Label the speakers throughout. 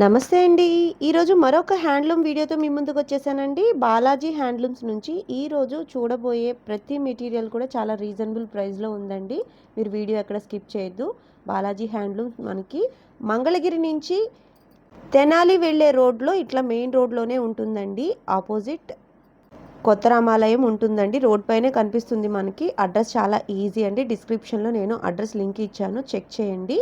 Speaker 1: నమస్తే అండి. ఈరోజు మరొక హ్యాండ్లూమ్ వీడియోతో మీ ముందుకు వచ్చేసానండి. బాలాజీ హ్యాండ్లూమ్స్ నుంచి ఈరోజు చూడబోయే ప్రతి మెటీరియల్ కూడా చాలా రీజనబుల్ ప్రైస్లో ఉందండి. మీరు వీడియో ఎక్కడ స్కిప్ చేయొద్దు. బాలాజీ హ్యాండ్లూమ్స్ మనకి మంగళగిరి నుంచి తెనాలి వెళ్ళే రోడ్లో ఇట్లా మెయిన్ రోడ్లోనే ఉంటుందండి. ఆపోజిట్ కొత్త రామాలయం ఉంటుందండి. రోడ్ పైనే కనిపిస్తుంది మనకి. అడ్రస్ చాలా ఈజీ అండి. డిస్క్రిప్షన్లో నేను అడ్రస్ లింక్ ఇచ్చాను, చెక్ చేయండి.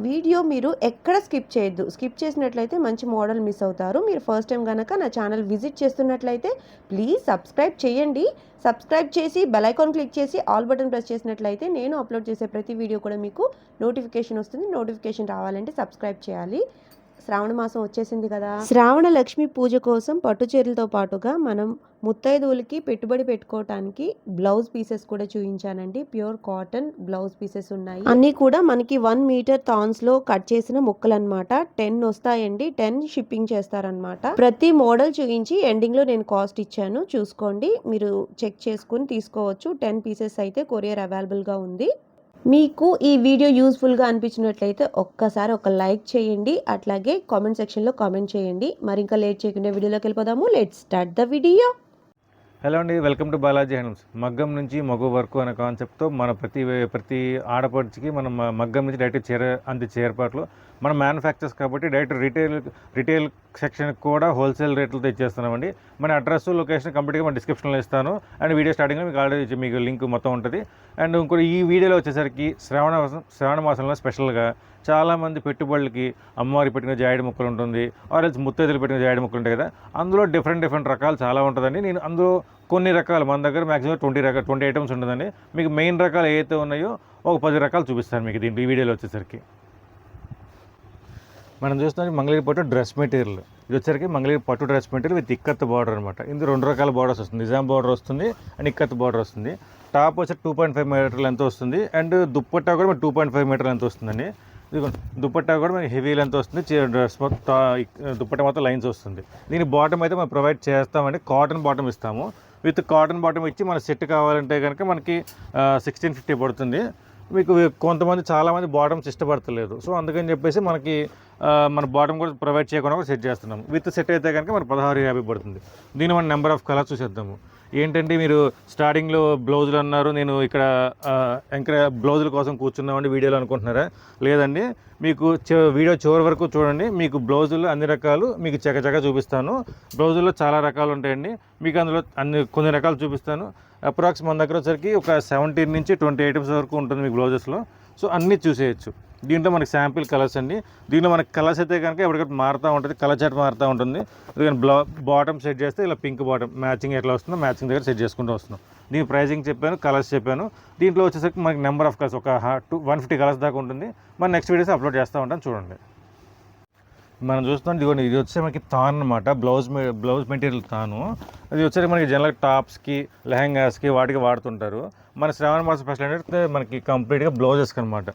Speaker 1: వీడియో మీరు ఎక్కడ స్కిప్ చేయొద్దు. స్కిప్ చేసినట్లయితే మంచి మోడల్ మిస్ అవుతారు. మీరు ఫస్ట్ టైం కనుక నా ఛానల్ విజిట్ చేస్తున్నట్లయితే ప్లీజ్ సబ్స్క్రైబ్ చేయండి. సబ్స్క్రైబ్ చేసి బెల్ ఐకాన్ క్లిక్ చేసి ఆల్ బటన్ ప్రెస్ చేసినట్లయితే నేను అప్లోడ్ చేసే ప్రతి వీడియో కూడా మీకు నోటిఫికేషన్ వస్తుంది. నోటిఫికేషన్ రావాలంటే సబ్స్క్రైబ్ చేయాలి. శ్రావణ మాసం వచ్చేసింది కదా. శ్రావణ లక్ష్మి పూజ కోసం పట్టు చీరలతో పాటుగా మనం ముత్తైదువులకి పెట్టుబడి పెట్టుకోవటానికి బ్లౌజ్ పీసెస్ కూడా చూపించానండి. ప్యూర్ కాటన్ బ్లౌజ్ పీసెస్ ఉన్నాయి. అన్నీ కూడా మనకి 1 మీటర్ థాన్స్ లో కట్ చేసిన ముక్కలు అనమాట. 10 వస్తాయండి. 10 షిప్పింగ్ చేస్తారనమాట. ప్రతి మోడల్ చూపించి ఎండింగ్ లో నేను కాస్ట్ ఇచ్చాను, చూసుకోండి. మీరు చెక్ చేసుకుని తీసుకోవచ్చు. 10 పీసెస్ అయితే కొరియర్ అవైలబుల్ గా ఉంది. మీకు ఈ వీడియో యూస్ఫుల్గా అనిపించినట్లయితే ఒక్కసారి ఒక లైక్ చేయండి. అట్లాగే కామెంట్ సెక్షన్లో కామెంట్ చేయండి. మరి ఇంకా లేట్ చేయకుండా వీడియోలోకి వెళ్ళిపోదాము. Let's start the video.
Speaker 2: Hello అండి, వెల్కమ్ టు బాలాజీ హ్యాండ్లూమ్స్. మగ్గం నుంచి మగ వరకు అనే కాన్సెప్ట్తో మన ప్రతి ఆడపడిచికి మనం మగ్గం నుంచి డైరెక్ట్ అందించే ఏర్పాట్లు మన మ్యానుఫ్యాక్చర్స్ కాబట్టి డైరెక్ట్ రిటైల్ సెక్షన్కి కూడా హోల్సేల్ రేట్లతో ఇచ్చేస్తున్నామండి. మన అడ్రస్ లొకేషన్ కంప్లీట్గా మన డిస్క్రిప్షన్లో ఇస్తాను. అండ్ వీడియో స్టార్టింగ్లో మీకు ఆల్రెడీ మీకు లింక్ మొత్తం ఉంటుంది. అండ్ ఇంకోటి ఈ వీడియోలో వచ్చేసరికి శ్రావణ మాసంలో స్పెషల్గా చాలామంది పెట్టుబడులకి అమ్మవారి పెట్టిన జాయిడి ముక్కలు ఉంటుంది, ఆరెల్స్ ముత్తైదులు పెట్టిన జాయిడి ముక్కలు ఉంటాయి కదా. అందులో డిఫరెంట్ రకాలు చాలా ఉంటుందండి. నేను అందులో కొన్ని రకాలు మన దగ్గర మ్యాక్సిమం 20 ఐటమ్స్ ఉంటుందండి. మీకు మెయిన్ రకాలు ఏవైతే ఉన్నాయో ఒక 10 రకాలు చూపిస్తాను మీకు దీంట్లో ఈ వీడియోలో వచ్చేసరికి. మనం చూస్తున్నాం మంగళగిరి పట్టు డ్రెస్ మెటీరియల్. ఇది వచ్చేసరికి మంగళగిరి పట్టు dress material with ikat border అనమాట. ఇందులో 2 రకాల బార్డర్స్ వస్తుంది. నిజాం బార్డర్ వస్తుంది అండ్ ఇక్కత్ బార్డర్ వస్తుంది. టాప్ వచ్చి 2.5 మీటర్లు ఎంత వస్తుంది. అండ్ దుప్పట్టా కూడా మనకి 2.5 మీటర్లు ఎంత వస్తుందండి. ఇది దుప్పట్టా కూడా మనకి హెవీ లెంత్ వస్తుంది. డ్రెస్ దుప్పట్టా మొత్తం లైన్స్ వస్తుంది. దీని బాటమ్ అయితే మనం ప్రొవైడ్ చేస్తామండి. కాటన్ బాటమ్ ఇస్తాము. విత్ కాటన్ బాటమ్ ఇచ్చి మన సెట్ కావాలంటే కనుక మనకి 1650 పడుతుంది. మీకు కొంతమంది చాలామంది బాటమ్స్ ఇష్టపడతలేదు. సో అందుకని చెప్పేసి మనకి మన బాటమ్ కూడా ప్రొవైడ్ చేయకుండా కూడా సెట్ చేస్తున్నాము. విత్ సెట్ అయితే కనుక మనకు 1650 పడుతుంది. దీని మన నెంబర్ ఆఫ్ కలర్స్ చూసేద్దాము. ఏంటంటే మీరు స్టార్టింగ్లో బ్లౌజులు అన్నారు, నేను ఇక్కడ ఇంకా బ్లౌజుల కోసం కూర్చున్నామండి వీడియోలో అనుకుంటున్నారా? లేదండి, మీకు వీడియో చివరి వరకు చూడండి. మీకు బ్లౌజులు అన్ని రకాలు మీకు చకచక చూపిస్తాను. బ్లౌజుల్లో చాలా రకాలు ఉంటాయండి. మీకు అందులో కొన్ని రకాలు చూపిస్తాను. అప్రాక్స్ మన దగ్గర వచ్చరికి ఒక 17 నుంచి 20 ఐటమ్స్ వరకు ఉంటుంది మీకు బ్లౌజెస్లో. సో అన్నీ చూసేయచ్చు. దీంట్లో మనకి శాంపిల్ కలర్స్ అండి. దీంట్లో మనకి కలర్స్ అయితే కనుక ఎప్పటికప్పుడు మారుతూ ఉంటుంది, కలర్ చార్ట్ మారుతూ ఉంటుంది. అందుకని బాటమ్ సెట్ చేస్తే ఇలా పింక్ బాటమ్ మ్యాచింగ్ ఎట్లా వస్తుందో మ్యాచింగ్ దగ్గర సెట్ చేసుకుంటూ వస్తున్నాం. దీని ప్రైజింగ్ చెప్పాను, కలర్స్ చెప్పాను. దీంట్లో వచ్చేసరికి మనకి నెంబర్ ఆఫ్ కలర్స్ ఒక 150 కలర్స్ దాకా ఉంటుంది. మన నెక్స్ట్ వీడియోస్ అప్లోడ్ చేస్తూ ఉంటాను, చూడండి. మనం చూస్తున్నాం ఇదిగోండి, ఇది వచ్చే మనకి తాన్ అనమాట. బ్లౌజ్ మెటీరియల్ తాను. అది వచ్చేసరికి మనకి జనరల్ టాప్స్కి, లెహంగాస్కి వాటికి వాడుతుంటారు. మన శ్రావణ మాసం స్పెషల్ అంటే మనకి కంప్లీట్గా బ్లౌజెస్కి అనమాట.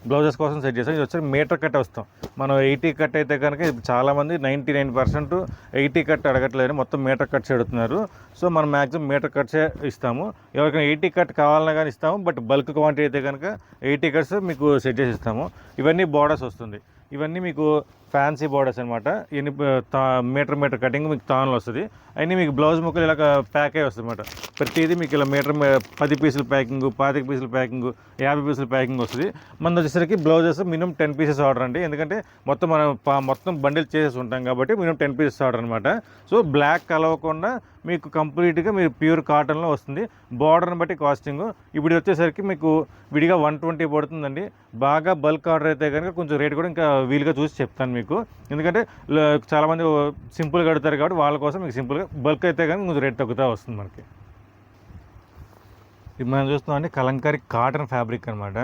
Speaker 2: బ్లౌజెస్ కోసం సెట్ చేస్తాం. ఇది వచ్చి మీటర్ కట్ వస్తాం. మనం 80 కట్ అయితే కనుక చాలామంది 99% 80 కట్ అడగట్లేదు, మొత్తం మీటర్ కట్స్ అడుగుతున్నారు. సో మనం మ్యాక్సిమం మీటర్ కట్సే ఇస్తాము. ఎవరికైనా 80 కట్ కావాలన్నా కానీ ఇస్తాము. బట్ బల్క్ క్వాంటిటీ అయితే కనుక 80 కట్స్ మీకు సెట్ చేసి ఇస్తాము. ఇవన్నీ బార్డర్స్ వస్తుంది. ఇవన్నీ మీకు ఫ్యాన్సీ బార్డర్స్ అనమాట. ఎన్ని మీటర్ కటింగ్ మీకు తాన్లో వస్తుంది. అన్నీ మీకు బ్లౌజ్ ముక్కలు ఇలా ప్యాక్ అయ్యి వస్తుంది అనమాట. ప్రతిదీ మీకు ఇలా 10 పీసుల ప్యాకింగ్, 25 పీసుల ప్యాకింగ్, 50 పీసుల ప్యాకింగ్ వస్తుంది. మన వచ్చేసరికి బ్లౌజెస్ మినిమం 10 పీసెస్ ఆర్డర్ అండి. ఎందుకంటే మొత్తం బండిల్ చేసేసి ఉంటాం కాబట్టి మినిమం 10 పీసెస్ ఆర్డర్ అనమాట. సో బ్లాక్ కలవకుండా మీకు కంప్లీట్గా మీరు ప్యూర్ కాటన్లో వస్తుంది. బార్డర్ని బట్టి కాస్టింగ్ ఇప్పుడు వచ్చేసరికి మీకు విడిగా 120 పడుతుందండి. బాగా బల్క్ ఆర్డర్ అయితే కనుక కొంచెం రేట్ కూడా ఇంకా వీలుగా చూసి చెప్తాను మీకు. ఎందుకంటే చాలామంది సింపుల్గా కడతారు కాబట్టి వాళ్ళ కోసం మీకు సింపుల్గా, బల్క్ అయితే కనుక కొంచెం రేట్ తగ్గుతూ వస్తుంది మనకి. ఇది మనం చూస్తున్నామండి కలంకారీ కాటన్ ఫ్యాబ్రిక్ అనమాట.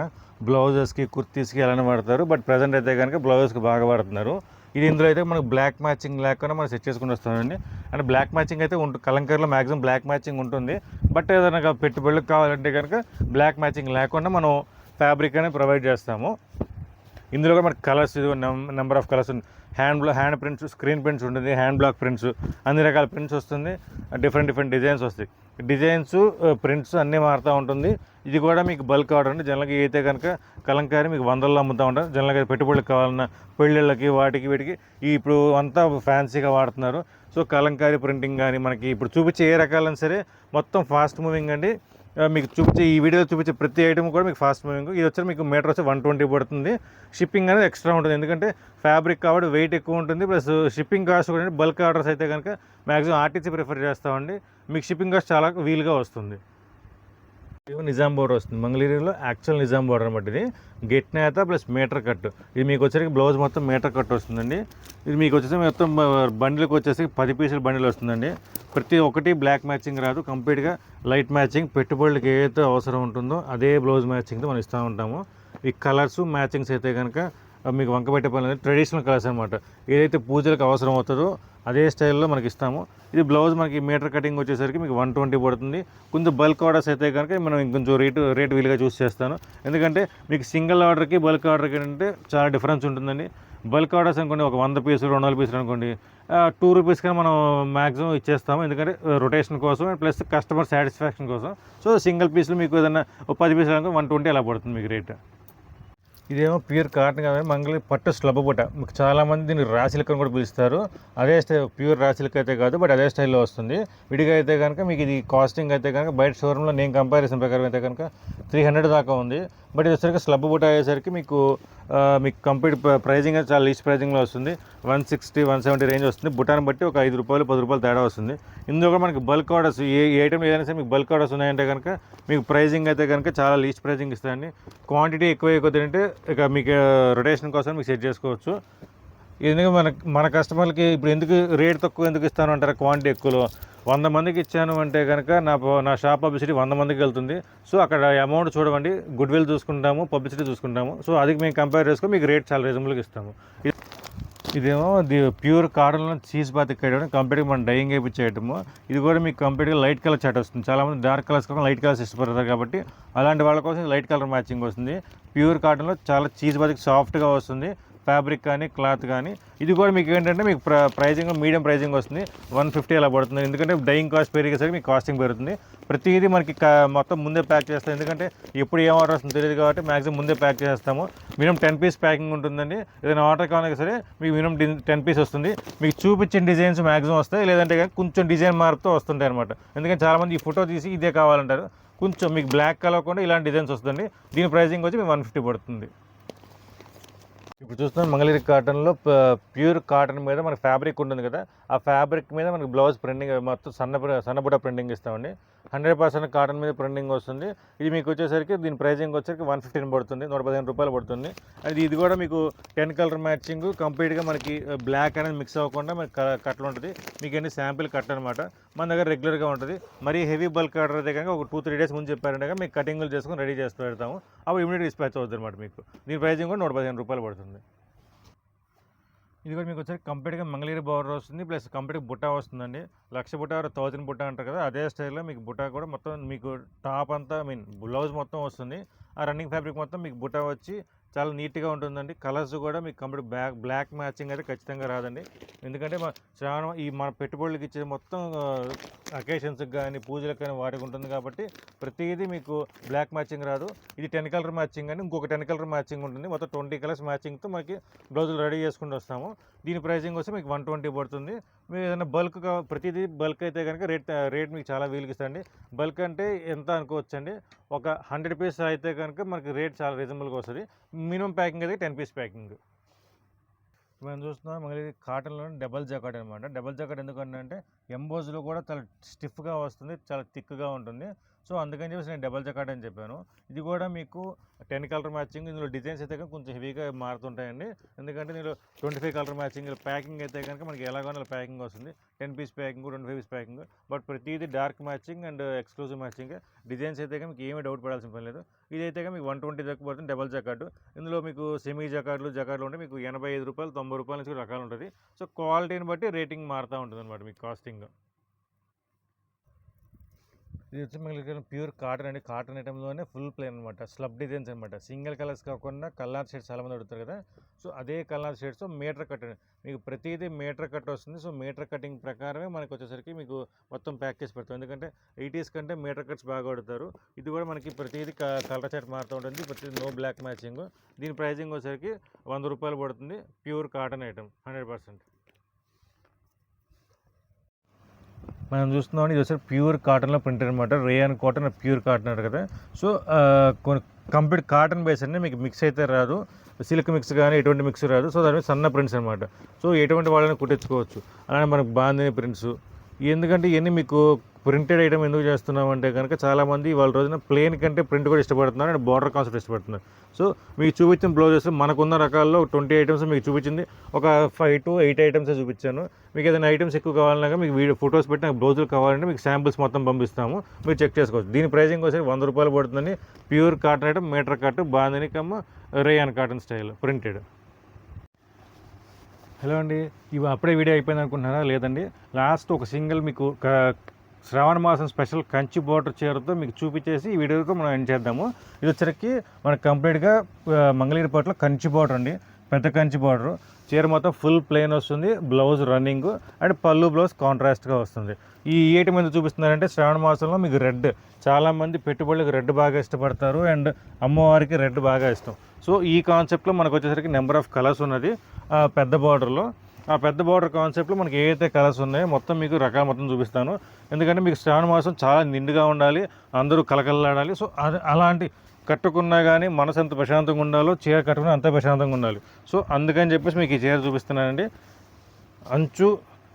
Speaker 2: బ్లౌజెస్కి, కుర్తీస్కి ఎలానే వాడతారు. బట్ ప్రజెంట్ అయితే కనుక బ్లౌజెస్కి బాగా వాడుతున్నారు. ఇది ఇందులో అయితే మనకు బ్లాక్ మ్యాచింగ్ లేకుండా మనం సెట్ చేసుకుని వస్తామండి. అంటే బ్లాక్ మ్యాచింగ్ అయితే కలంకారీలో మ్యాక్సిమం బ్లాక్ మ్యాచింగ్ ఉంటుంది. బట్ ఏదైనా పెట్టుబడులకు కావాలంటే కనుక బ్లాక్ మ్యాచింగ్ లేకుండా మనం ఫ్యాబ్రిక్ అనేది ప్రొవైడ్ చేస్తాము. ఇందులో కూడా మనకి కలర్స్ నెంబర్ ఆఫ్ కలర్స్ ఉంది. హ్యాండ్ ప్రింట్స్, స్క్రీన్ ప్రింట్స్ ఉంటుంది, హ్యాండ్ బ్లాక్ ప్రింట్స్, అన్ని రకాల ప్రింట్స్ వస్తుంది. డిఫరెంట్ డిజైన్స్ వస్తాయి. డిజైన్స్, ప్రింట్స్ అన్నీ మారుతూ ఉంటుంది. ఇది కూడా మీకు బల్క్ ఆర్డర్ అండి. జనరల్గా అయితే కనుక కలంకారీ మీకు వందల్లో అమ్ముతూ ఉంటారు. జనరల్గా పెట్టుబడులకు కావాలన్నా పెళ్ళిళ్ళకి వీటికి ఇప్పుడు అంతా ఫ్యాన్సీగా వాడుతున్నారు. సో కలంకారీ ప్రింటింగ్ కానీ మనకి ఇప్పుడు చూపించే ఏ రకాలైనా సరే మొత్తం ఫాస్ట్ మూవింగ్ అండి. మీకు చూపించే ఈ వీడియోలో చూపించే ప్రతి ఐటమ్ కూడా మీకు ఫాస్ట్ మూవింగ్. ఇది వచ్చి మీకు మీటర్ వచ్చి 120 పడుతుంది. షిప్పింగ్ అనేది ఎక్స్ట్రా ఉంటుంది, ఎందుకంటే ఫ్యాబ్రిక్ కాబట్టి వెయిట్ ఎక్కువ ఉంటుంది. ప్లస్ షిప్పింగ్ కాస్ట్ కూడా బల్క్ ఆర్డర్స్ అయితే కనుక మ్యాక్సిమం ఆర్టీసీ ప్రిఫర్ చేస్తామండి. మీకు షిప్పింగ్ కాస్ట్ చాలా వీలుగా వస్తుంది. నిజాం బోర్డర్ వస్తుంది. మంగళగిరిలో యాక్చువల్ నిజాం బోర్డర్ అనమాట. ఇది గెట్ నేత ప్లస్ మీటర్ కట్. ఇది మీకు వచ్చేసరికి బ్లౌజ్ మొత్తం మీటర్ కట్ వస్తుందండి. ఇది మీకు వచ్చేసి మొత్తం బండిల్కి వచ్చేసి 10 పీసుల బండిల్ వస్తుందండి. ప్రతి ఒక్కటి బ్లాక్ మ్యాచింగ్ రాదు, కంప్లీట్గా లైట్ మ్యాచింగ్. పెట్టుబడులకి ఏదైతే అవసరం ఉంటుందో అదే బ్లౌజ్ మ్యాచింగ్తో మనం ఇస్తూ ఉంటాము. ఈ కలర్స్ మ్యాచింగ్స్ అయితే కనుక మీకు వంక పెట్టే పని ట్రెడిషనల్ కలర్స్ అనమాట. ఏదైతే పూజలకు అవసరం అవుతుందో అదే స్టైల్లో మనకి ఇస్తాము. ఇది బ్లౌజ్ మనకి మీటర్ కటింగ్ వచ్చేసరికి మీకు 120 పడుతుంది. కొంచెం బల్క్ ఆర్డర్స్ అయితే కనుక మనం ఇంకొంచెం రేటు వీలుగా చూస్ చేస్తాను, ఎందుకంటే మీకు సింగిల్ ఆర్డర్కి బల్క్ ఆర్డర్కి అంటే చాలా డిఫరెన్స్ ఉంటుందండి. బల్క్ ఆర్డర్స్ అనుకోండి, ఒక 100 పీసులు 200 పీసులు అనుకోండి, 2 రూపీస్గా మనం మ్యాక్సిమం ఇచ్చేస్తాము, ఎందుకంటే రొటేషన్ కోసం ప్లస్ కస్టమర్ సాటిస్ఫాక్షన్ కోసం. సో సింగిల్ పీసులు మీకు ఏదైనా 10 పీసులు అనుకో 120 అలా పడుతుంది మీకు రేట్. ఇదేమో ప్యూర్ కాటన్ కాదండి, మంగళగిరి పట్టు స్లబ్ బుట్ట. మీకు చాలామంది దీన్ని రాసిలిక్ అని కూడా పిలుస్తారు. అదే స్టైల్, ప్యూర్ రాసిలిక్ అయితే కాదు, బట్ అదే స్టైల్లో వస్తుంది. విడిగా అయితే కనుక మీకు ఇది కాస్టింగ్ అయితే కనుక బయట షోరూంలో నేను కంపారిజన్ ప్రకారం అయితే కనుక 300 దాకా ఉంది. బట్ ఇది వచ్చేసరికి స్లబ్ బుట్ట అయ్యేసరికి మీకు కంప్లీట్ ప్రైజింగ్ అయితే చాలా లీస్ట్ ప్రైజింగ్లో వస్తుంది. 160, 170 రేంజ్ వస్తుంది. బుటాన్ని బట్టి ఒక 5 రూపాయలు 10 రూపాయలు తేడా వస్తుంది. ఇందులో కూడా మనకి బల్క్ ఆర్డర్స్ ఏ ఐటమ్ ఏదైనా సరే మీకు బల్క్ ఆర్డర్స్ ఉన్నాయంటే కనుక మీకు ప్రైజింగ్ అయితే కనుక చాలా లీస్ట్ ప్రైజింగ్ ఇస్తాయండి. క్వాంటిటీ ఎక్కువ తింటే ఇక మీకు రొటేషన్ కోసం మీకు సెట్ చేసుకోవచ్చు. ఎందుకంటే మన కస్టమర్లకి ఇప్పుడు ఎందుకు రేట్ తక్కువ ఎందుకు ఇస్తాను అంటారా, క్వాంటిటీ ఎక్కువలో 100 మందికి ఇచ్చాను అంటే కనుక నా షాప్ పబ్లిసిటీ 100 మందికి వెళ్తుంది. సో అక్కడ అమౌంట్ చూడమండి, గుడ్ విల్ చూసుకుంటాము, పబ్లిసిటీ చూసుకుంటాము. సో అది మేము కంపేర్ చేసుకొని మీకు రేట్ చాలా రీజనబుల్గా ఇస్తాము. ఇదేమో ప్యూర్ కాటన్లో చీజ్ బాతిక్ వేయడం, కంప్లీట్గా మనం డైయింగ్ వేయించే ఐటము. ఇది కూడా మీకు కంప్లీట్గా లైట్ కలర్ చాట్ వస్తుంది. చాలామంది డార్క్ కలర్స్ కాకుండా లైట్ కలర్స్ ఇష్టపడతారు కాబట్టి అలాంటి వాళ్ళ కోసం లైట్ కలర్ మ్యాచింగ్ వస్తుంది. ప్యూర్ కాటన్లో చాలా చీజ్ బాతిక్ సాఫ్ట్గా వస్తుంది, ఫ్యాబ్రిక్ కానీ క్లాత్ కానీ. ఇది కూడా మీకు ఏంటంటే మీకు ప్రైజింగ్ మీడియం ప్రైజింగ్ వస్తుంది, 150 అలా పడుతుంది. ఎందుకంటే డైయింగ్ కాస్ట్ పెరిగేసరికి మీకు కాస్టింగ్ పెరుగుతుంది. ప్రతిదీ మనకి మొత్తం ముందే ప్యాక్ చేస్తాం, ఎందుకంటే ఎప్పుడు ఏం ఆర్డర్ వస్తుందో తెలియదు కాబట్టి మ్యాక్సిమం ముందే ప్యాక్ చేస్తాము. మినిమం 10 పీస్ ప్యాకింగ్ ఉంటుందండి. ఏదైనా ఆర్డర్ కావాలన్నా సరే మీకు మినిమం 10 పీస్ వస్తుంది. మీకు చూపించిన డిజైన్స్ మ్యాక్సిమం వస్తాయి, లేదంటే కొంచెం డిజైన్ మార్పుతో వస్తుంటాయి అనమాట. ఎందుకంటే చాలామంది ఈ ఫోటో తీసి ఇదే కావాలంటారు. కొంచెం మీకు బ్లాక్ కలవకుండా ఇలాంటి డిజైన్స్ వస్తుంది. దీని ప్రైజింగ్ వచ్చి మీకు 150 పడుతుంది. ఇప్పుడు చూస్తున్నాం మంగళగిరి కాటన్లో ప్యూర్ కాటన్ మీద మనకి ఫ్యాబ్రిక్ ఉంటుంది కదా, ఆ ఫ్యాబ్రిక్ మీద మనకి బ్లౌజ్ ప్రింటింగ్ మొత్తం సన్నబుట్ట ప్రింటింగ్ ఇస్తామండి. 100% కాటన్ మీద ప్రింటింగ్ వస్తుంది. ఇది మీకు వచ్చేసరికి దీని ప్రైజింగ్ వచ్చేసరికి 115 పడుతుంది, 115 రూపాయలు పడుతుంది. ఇది కూడా మీకు 10 కలర్ మ్యాచింగ్, కంప్లీట్గా మనకి బ్లాక్ అనేది మిక్స్ అవ్వకుండా మనకి కట్టలు ఉంటుంది. మీకు అన్ని శాంపిల్ కట్ అనమాట. మన దగ్గర రెగ్యులర్గా ఉంటుంది. మరీ హెవీ బల్క్ ఆర్డర్ అయితే కనుక ఒక 2-3 డేస్ ముందు చెప్పారంటే మీకు కటింగ్లు చేసుకొని రెడీ చేసి పెడతాము. అప్పుడు ఇమీడియట్ డిస్పాచ్ అవుతుంది అనమాట. మీకు దీని ప్రైజింగ్ కూడా 115 రూపాయలు పడుతుంది. ఇది కూడా మీకు వచ్చేసి కంప్లీట్గా మంగళగిరి బోర్డర్ వస్తుంది, ప్లస్ కంప్లీట్గా బుట్ట వస్తుందండి. 1,00,000 బుట్ట 1000 బుట్ట అంటారు కదా, అదే స్టైల్లో మీకు బుట్ట కూడా మొత్తం మీకు టాప్ అంతా బ్లౌజ్ మొత్తం వస్తుంది. ఆ రన్నింగ్ ఫ్యాబ్రిక్ మొత్తం మీకు బుట్ట వచ్చి చాలా నీట్గా ఉంటుందండి. కలర్స్ కూడా మీకు కంప్లీట్ బ్లాక్ మ్యాచింగ్ అయితే ఖచ్చితంగా రాదండి. ఎందుకంటే మన పెట్టుబడులకి ఇచ్చే మొత్తం అకేషన్స్కి కానీ పూజలకు కానీ వాటికి ఉంటుంది కాబట్టి ప్రతిదీ మీకు బ్లాక్ మ్యాచింగ్ రాదు. ఇది 10 కలర్ మ్యాచింగ్ అని ఇంకొక 10 కలర్ మ్యాచింగ్ ఉంటుంది. మొత్తం 20 కలర్స్ మ్యాచింగ్తో మనకి బ్లౌజులు రెడీ చేసుకుంటూ వస్తాము. దీని ప్రైజింగ్ వస్తే మీకు 120 పడుతుంది. మీరు ఏదైనా బల్క్ ప్రతిదీ బల్క్ అయితే కనుక రేట్ మీకు చాలా వీలుగిస్తుంది. బల్క్ అంటే ఎంత అనుకోవచ్చండి, ఒక 100 పీస్ అయితే కనుక మనకి రేట్ చాలా రీజనబుల్గా వస్తుంది. మినిమం ప్యాకింగ్ అయితే 10 పీస్ ప్యాకింగ్. మనం చూస్తున్నాం మంగళగిరి కాటన్లో డబల్ జాకెట్ అనమాట. డబల్ జాకెట్ ఎందుకంటే ఎంబోజ్లో కూడా చాలా స్టిఫ్గా వస్తుంది, చాలా థిక్గా ఉంటుంది. సో అందుకని చెప్పేసి నేను డబల్ జాకెట్ అని చెప్పాను. ఇది కూడా మీకు 10 కలర్ మ్యాచింగ్. ఇందులో డిజైన్స్ అయితే కనుక కొంచెం హెవీగా మారుతుంటాయండి, ఎందుకంటే నేను 25 కలర్ మ్యాచింగ్. ప్యాకింగ్ అయితే కనుక మనకి ఎలాగో ప్యాకింగ్ వస్తుంది, 10 piece packing, 25 piece packing. But ప్రతిదీ dark matching and exclusive matching. Designs అయితే కనుక మీకు ఏమీ డౌట్ పడాల్సిన పని లేదు. ఇదైతే కనుక మీకు 120 దాకా పడుతుంది డబల్ జాకెట్. ఇందులో మీకు సెమీ జాకెట్లు ఉంటే మీకు 85 రూపాయలు 90 రూపాయల నుంచి రకాలు ఉంటుంది. సో క్వాలిటీని బట్టి రేటింగ్ మారుతూ ఉంటుంది అనమాట మీకు కాస్టింగ్. ఇది వచ్చి మీకు ప్యూర్ కాటన్ అండి. కాటన్ ఐటెంలోనే ఫుల్ ప్లేన్ అనమాట. స్లబ్ డిజైన్స్ అనమాట. సింగిల్ కలర్స్ కాకుండా కలర్ షేడ్స్ చాలామంది అడుగుతారు కదా. సో అదే కలర్ షేడ్స్ మీటర్ కట్ అండి. మీకు ప్రతిదీ మీటర్ కట్ వస్తుంది. సో మీటర్ కటింగ్ ప్రకారమే మనకి వచ్చేసరికి మీకు మొత్తం ప్యాక్ చేసి పెడతాం. ఎందుకంటే 80s కంటే మీటర్ కట్స్ బాగా అడుగుతారు. ఇది కూడా మనకి ప్రతిదీ కలర్ షేడ్ మారుతూ ఉంటుంది. ప్రతిదీ నో బ్లాక్ మ్యాచింగ్. దీని ప్రైజింగ్ వచ్చేసరికి 100 రూపాయలు పడుతుంది. Pure cotton item 100%. మనం చూస్తున్నాం ఇది వచ్చి ప్యూర్ కాటన్లో ప్రింటెడ్ అనమాట. రేయన్ కాటన్, ప్యూర్ కాటన్ అంటారు కదా. సో కొన్ని కంప్లీట్ కాటన్ బేస్ అండి. మీకు మిక్స్ అయితే రాదు, సిల్క్ మిక్స్ కానీ ఎటువంటి మిక్స్ రాదు. సో దాని మీద సన్న ప్రింట్స్ అనమాట. సో ఎటువంటి వాళ్ళని కుట్టించుకోవచ్చు. అలానే మనకు బాందిని ప్రింట్స్. ఎందుకంటే ఇవన్నీ మీకు ప్రింటెడ్ ఐటమ్ ఎందుకు చేస్తున్నామంటే కనుక చాలామంది వాళ్ళ రోజున ప్లేన్ కంటే ప్రింట్ కూడా ఇష్టపడుతున్నారు అండ్ బార్డర్ కాన్సెప్ట్ ఇష్టపడుతున్నారు. సో మీకు చూపించిన బ్లౌజెస్ మనకున్న రకాల్లో 20 ఐటమ్స్ మీకు చూపించింది ఒక 5 to 8 ఐటమ్స్ చూపించాను. మీకు ఏదైనా ఐటమ్స్ ఎక్కువ కావాలన్నా మీకు వీడియో ఫొటోస్ పెట్టి నాకు బ్లౌజులు కావాలంటే మీకు శాంపిల్స్ మొత్తం పంపిస్తాము, మీరు చెక్ చేసుకోవచ్చు. దీని ప్రైజింగ్ వచ్చి 100 రూపాయలు పడుతుందని. Pure cotton item, metre cut, bandhani cum rayon cotton style printed. Hello అండి, ఇవి అప్పుడే వీడియో అయిపోయింది అనుకుంటున్నారా? లేదండి, లాస్ట్ ఒక సింగిల్ మీకు శ్రావణ మాసం స్పెషల్ కంచి బోర్డర్ చీరతో మీకు చూపించేసి ఈ వీడియోతో మనం ఎండ్ చేద్దాము. ఇది వచ్చరికి మనకు కంప్లీట్గా మంగళగిరిపేటలో కంచి బోర్డర్ అండి. పెద్ద కంచి బోర్డర్. చీర మొత్తం ఫుల్ ప్లెయిన్ వస్తుంది. బ్లౌజ్ రన్నింగ్ అండ్ పళ్ళు బ్లౌజ్ కాంట్రాస్ట్గా వస్తుంది. ఈ ఐటమ్ ఎందుకు చూపిస్తున్నారంటే శ్రావణ మాసంలో మీకు రెడ్, చాలామంది పెట్టుబడులకు రెడ్ బాగా ఇష్టపడతారు అండ్ అమ్మవారికి రెడ్ బాగా ఇష్టం. సో ఈ కాన్సెప్ట్లో మనకు వచ్చేసరికి నెంబర్ ఆఫ్ కలర్స్ ఉన్నది పెద్ద బార్డర్లో. ఆ పెద్ద బార్డర్ కాన్సెప్ట్లో మనకి ఏదైతే కలర్స్ ఉన్నాయో మొత్తం మీకు రకాలు మొత్తం చూపిస్తాను. ఎందుకంటే మీకు శ్రావణ మాసం చాలా నిండుగా ఉండాలి, అందరూ కలకలలాడాలి. సో అలాంటి కట్టుకున్నా కానీ మనసు ఎంత ప్రశాంతంగా ఉండాలో చీర కట్టుకున్నా అంత ప్రశాంతంగా ఉండాలి. సో అందుకని చెప్పేసి మీకు ఈ చీర చూపిస్తున్నానండి. అంచు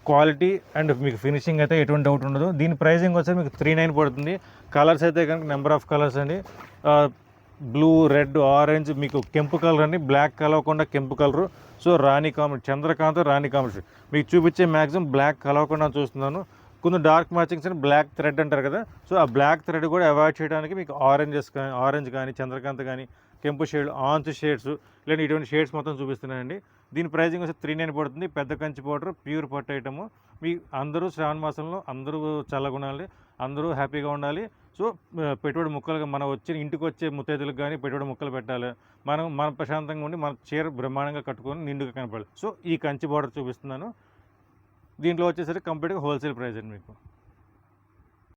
Speaker 2: క్వాలిటీ అండ్ మీకు ఫినిషింగ్ అయితే ఎటువంటి డౌట్ ఉండదు. దీని ప్రైజింగ్ వచ్చి మీకు 39 పడుతుంది. కలర్స్ అయితే కనుక నెంబర్ ఆఫ్ కలర్స్ అండి. బ్లూ, రెడ్, ఆరెంజ్, మీకు కెంపు కలర్ అండి. బ్లాక్ కలవకుండా కెంపు కలరు. సో రాణి కాంబినేషన్, చంద్రకాంత్ రాణి కాంబినేషన్. మీకు చూపించే మ్యాక్సిమం బ్లాక్ కలవకుండా చూస్తున్నాను. కొన్ని డార్క్ మ్యాచింగ్స్ అని బ్లాక్ థ్రెడ్ అంటారు కదా. సో ఆ బ్లాక్ థ్రెడ్ కూడా అవాయిడ్ చేయడానికి మీకు ఆరెంజ్ కానీ చంద్రకాంత్ కానీ కెంపు షేడ్, ఆంచు షేడ్స్ లేదా ఇటువంటి షేడ్స్ మొత్తం చూపిస్తున్నాయండి. దీని ప్రైజింగ్ వచ్చి 39 పడుతుంది. పెద్ద కంచి పౌడర్, ప్యూర్ పట్టు ఐటము. మీ అందరూ శ్రావణ మాసంలో అందరూ చల్లగా ఉండాలి, అందరూ హ్యాపీగా ఉండాలి. సో పెట్టుబడి ముక్కలుగా మనం ఇంటికి వచ్చే ముత్తైదులకు కానీ పెట్టుబడి ముక్కలు పెట్టాలి. మనం ప్రశాంతంగా ఉండి మన చీర బ్రహ్మాండంగా కట్టుకొని నిండుగా కనపడాలి. సో ఈ కంచి బార్డర్ చూపిస్తున్నాను. దీంట్లో వచ్చేసరికి కంప్లీట్గా హోల్సేల్ ప్రైస్ అండి మీకు.